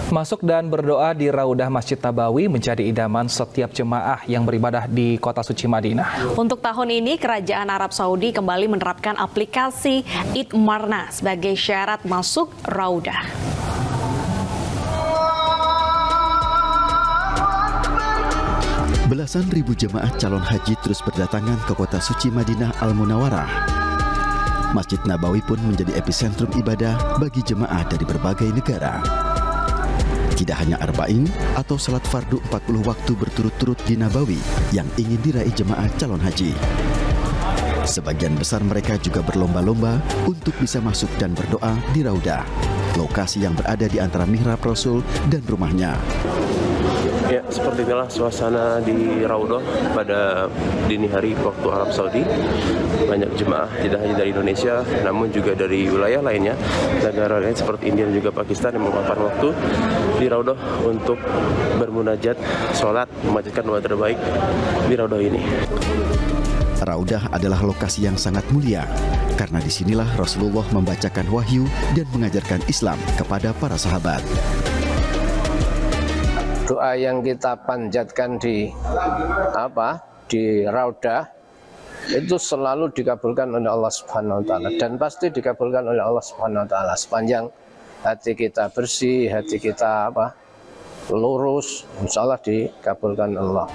Masuk dan berdoa di Raudah Masjid Nabawi menjadi idaman setiap jemaah yang beribadah di kota suci Madinah. Untuk tahun ini, Kerajaan Arab Saudi kembali menerapkan aplikasi Itmarna sebagai syarat masuk Raudah. Belasan ribu jemaah calon haji terus berdatangan ke kota suci Madinah Al-Munawwarah. Masjid Nabawi pun menjadi epicentrum ibadah bagi jemaah dari berbagai negara. Tidak hanya arba'in atau salat fardu 40 waktu berturut-turut di Nabawi yang ingin diraih jemaah calon haji. Sebagian besar mereka juga berlomba-lomba untuk bisa masuk dan berdoa di Raudah, lokasi yang berada di antara mihrab Rasul dan rumahnya. Ya, seperti inilah suasana di Raudah pada dini hari waktu Arab Saudi. Banyak jemaah tidak hanya dari Indonesia, namun juga dari wilayah lainnya, negara lain seperti India dan juga Pakistan yang meluangkan waktu di Raudah untuk bermunajat, sholat, memanjatkan doa terbaik di Raudah ini. Raudah adalah lokasi yang sangat mulia, karena disinilah Rasulullah membacakan wahyu dan mengajarkan Islam kepada para sahabat. Doa yang kita panjatkan di Raudah itu selalu dikabulkan oleh Allah Subhanahu wa taala dan pasti dikabulkan oleh Allah Subhanahu wa taala sepanjang hati kita bersih, hati kita lurus, insyaallah dikabulkan Allah.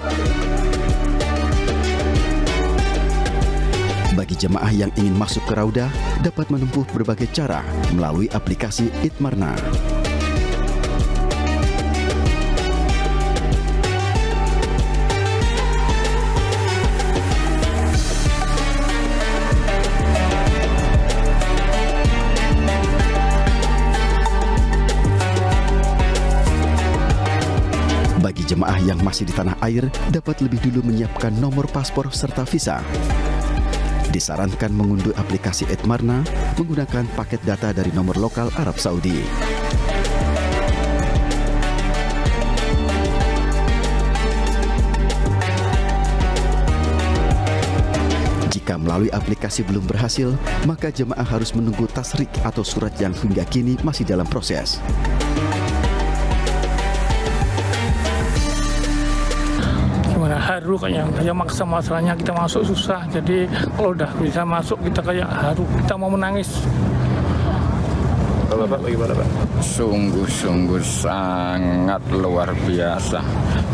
Bagi jemaah yang ingin masuk ke Raudah dapat menempuh berbagai cara melalui aplikasi Itmarna. Bagi jemaah yang masih di tanah air, dapat lebih dulu menyiapkan nomor paspor serta visa. Disarankan mengunduh aplikasi Itmarna menggunakan paket data dari nomor lokal Arab Saudi. Jika melalui aplikasi belum berhasil, maka jemaah harus menunggu tasrik atau surat yang hingga kini masih dalam proses. Haru kayak maksa masalahnya kita masuk susah, jadi kalau udah bisa masuk kita kayak haru, kita mau menangis. Bapak bagaimana Pak? Sungguh-sungguh sangat luar biasa.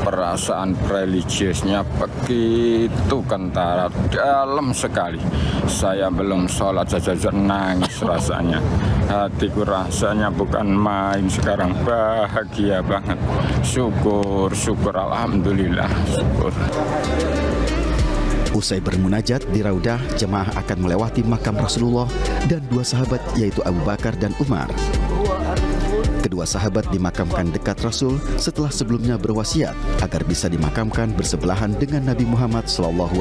Perasaan religiusnya begitu kentara, dalam sekali. Saya belum sholat saja nangis rasanya. Hatiku rasanya bukan main sekarang, bahagia banget. Syukur, alhamdulillah, syukur. Usai bermunajat di Raudah, jemaah akan melewati makam Rasulullah dan dua sahabat yaitu Abu Bakar dan Umar. Kedua sahabat dimakamkan dekat Rasul setelah sebelumnya berwasiat agar bisa dimakamkan bersebelahan dengan Nabi Muhammad SAW.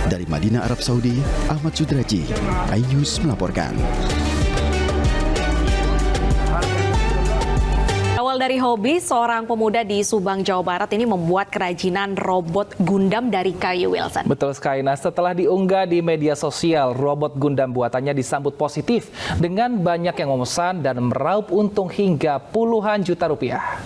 Dari Madinah, Arab Saudi, Ahmad Sudraji, iNews melaporkan. Awal dari hobi, seorang pemuda di Subang, Jawa Barat ini membuat kerajinan robot Gundam dari kayu, Wilson. Betul sekali. Nah, setelah diunggah di media sosial, robot Gundam buatannya disambut positif dengan banyak yang memesan dan meraup untung hingga puluhan juta rupiah.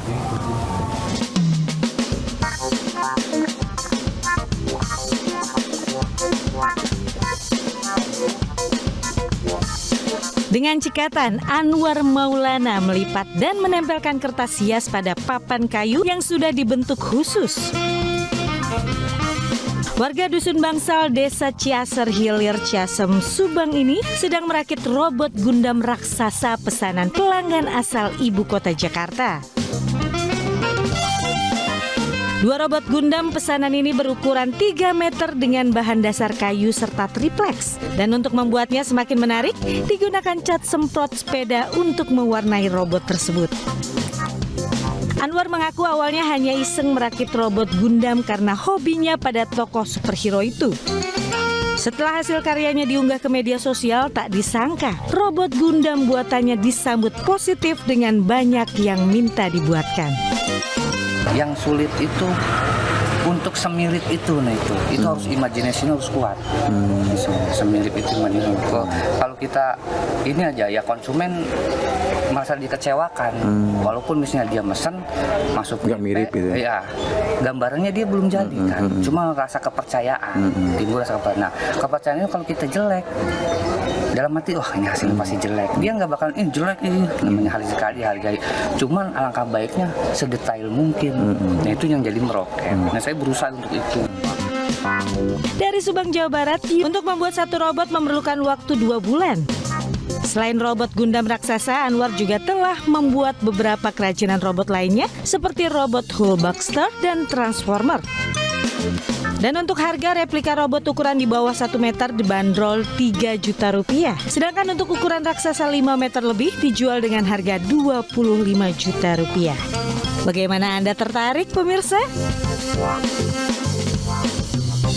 Dengan cekatan, Anwar Maulana melipat dan menempelkan kertas hias pada papan kayu yang sudah dibentuk khusus. Warga Dusun Bangsal, Desa Ciaser Hilir, Ciasem, Subang ini sedang merakit robot Gundam raksasa pesanan pelanggan asal ibu kota Jakarta. Dua robot Gundam pesanan ini berukuran 3 meter dengan bahan dasar kayu serta triplex. Dan untuk membuatnya semakin menarik, digunakan cat semprot sepeda untuk mewarnai robot tersebut. Anwar mengaku awalnya hanya iseng merakit robot Gundam karena hobinya pada tokoh superhero itu. Setelah hasil karyanya diunggah ke media sosial, tak disangka robot Gundam buatannya disambut positif dengan banyak yang minta dibuatkan. Yang sulit itu untuk semirip itu, itu harus imajinasinya harus kuat. Semirip itu imajinasi. Kalau kita ini aja ya konsumen merasa dikecewakan, walaupun misalnya dia mesen masuk nggak mirip gitu. Ya, gambarannya dia belum jadi kan, cuma rasa kepercayaan, timbul rasa kepercayaan. Nah, kepercayaannya kalau kita jelek, dalam hati, wah ini hasilnya pasti jelek. Dia nggak bakal ini jelek ini, namanya hari sekali hargai. Cuman alangkah baiknya sedetail mungkin. Nah itu yang jadi meroket. Nah saya berusaha untuk itu. Dari Subang, Jawa Barat, untuk membuat satu robot memerlukan waktu 2 bulan. Selain robot Gundam raksasa, Anwar juga telah membuat beberapa kerajinan robot lainnya seperti robot Hulkbuster dan Transformer. Dan untuk harga replika robot ukuran di bawah 1 meter dibanderol 3 juta rupiah. Sedangkan untuk ukuran raksasa 5 meter lebih dijual dengan harga 25 juta rupiah. Bagaimana Anda tertarik pemirsa?